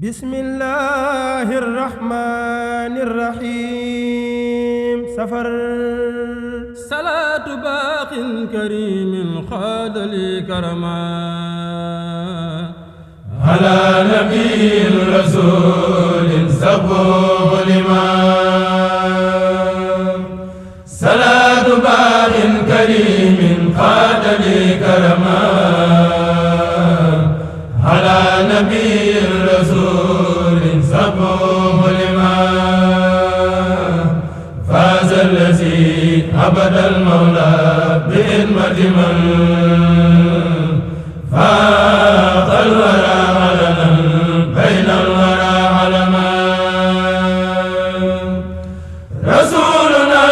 bismillahi rahmani rahim safar salaatu baaqin karimin xaadali karama ala nabiyyin rasulin saboo lima salaatu baaqin karimin xaadali karama ala nabiyyin rasulin saboo lima faaza allazi abada al-mawla bi xidmati man faaqa al-wara alanan bayna al-wara alama rasuluna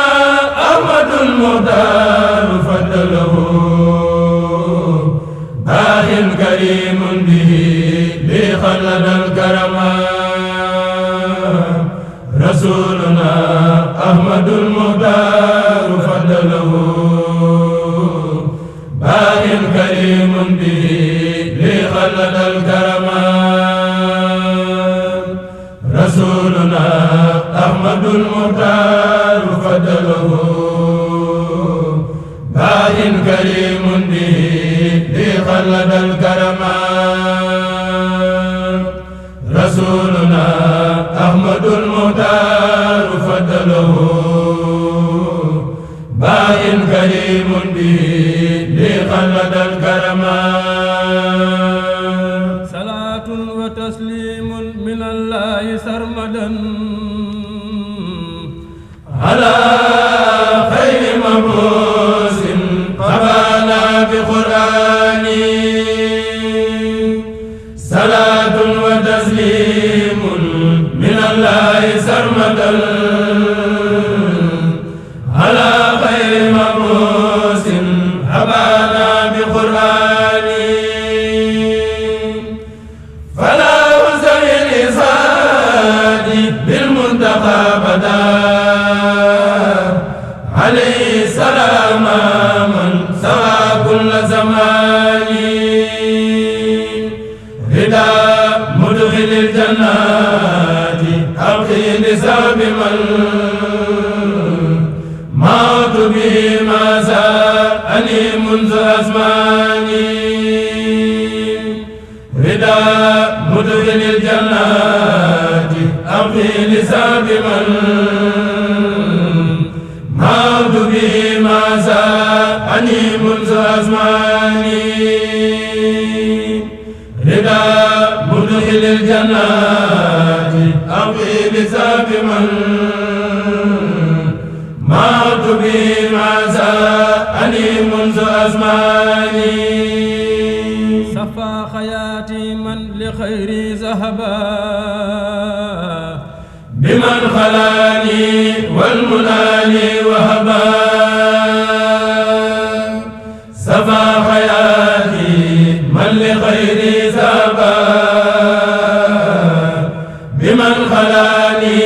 ahmadul muxtaar faddalahu baaxin karimun bihi li xalad al-karama rasuluna ahmadul muxtaar faddalahu baaxin karimun bihi li xalad al-karama rasuluna ahmadul muxtaar faddalahu baaxin karimun bihi li xalad al-karama rasuluna ahmadul muxtaar faddalahu baaxin karimun bihi li xalad al-karama salaatun wa tasliimun min allahi sarmadan ala xayri mabuusin qabaana bi qur'aani salaatun wa tasliimun min allahi sarmadan ala xayri mabuusin qabaana bi qur'aani falaa usawi lisaani bil muntaqaa badaa alayhi salaama man sawaa kulla zamaani ridaa mudxilil jannaati abqi lisaabi man maatu bihi maa saa'ani munzu azmaani ridaa mudxilil jannaati abqi lisaabi man maatu bihi maa saa'ani munzu azmaani ridaa mudxilil jannaati abqi lisaabi man maatu bihi maa saa'ani munzu azmaani safaa xayaati man li xayri zahaba biman xalaani wal munaani wahaba safaa xayaati man li xayri zahaba biman xalaani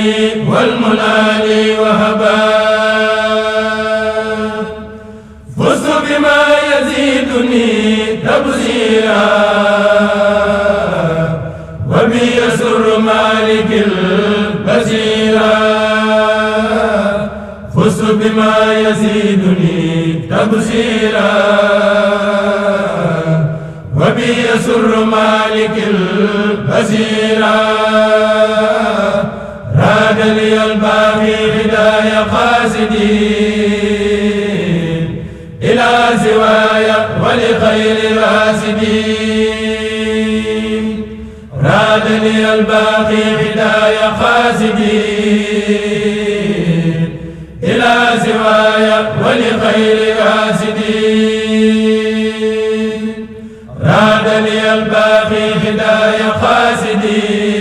wal munaani wahaba فزت بما يزيدني تبصيرا وبي يسر مالك البصيرا فزت بما يزيدني تبصيرا وبي يسر مالك البصيرا راد لي الباقي هدايا قاصدين إلى سوايا ولخير الراسدين راد لي الباقي هدايا قاصدين إلى سوايا ولخير الراسدين راد لي الباقي هدايا قاصدين